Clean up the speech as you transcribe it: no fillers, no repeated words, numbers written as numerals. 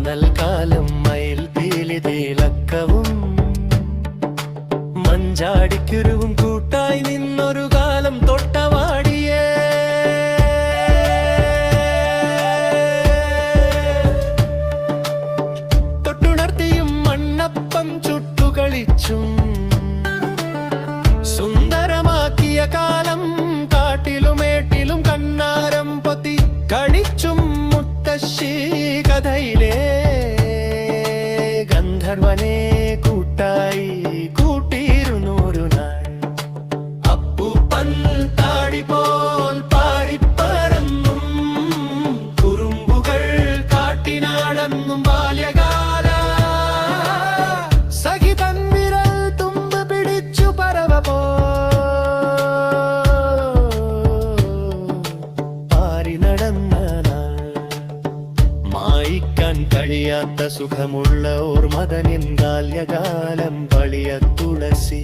കാലം മയിൽ പീലി തിളക്കവും മഞ്ചാടിക്കുരുവും കൂട്ടായി നിന്നൊരു കാലം തൊട്ടവാടിയേ തൊട്ടുണർത്തിയും മണ്ണപ്പം ചുട്ടുകളിച്ചും സുന്ദരമാക്കിയ കാലം കാട്ടിലുമേട്ടിലും കണ്ണാരം പൊത്തി കളിച്ചും മുത്തശ്ശി കഥയിലെ ഗന്ധർവനെ കൂട്ടായി കൂട്ടിയിരുന്നൊരു നാൾ അപ്പൂപ്പൻ താടി പോൽ പാടിപ്പറന്നും കുറുമ്പുകൾ കാട്ടിനാടെന്നും ബാല്യകാല സഖി തൻ വിരൽ തുമ്പ് പിടിച്ചു പറവ പോ പാരി നടന്ന മായിക്കാൻ കഴിയാത്ത സുഖമുള്ള ഓർമ്മതനിൻ ബാല്യകാലം പളിയ തുളസി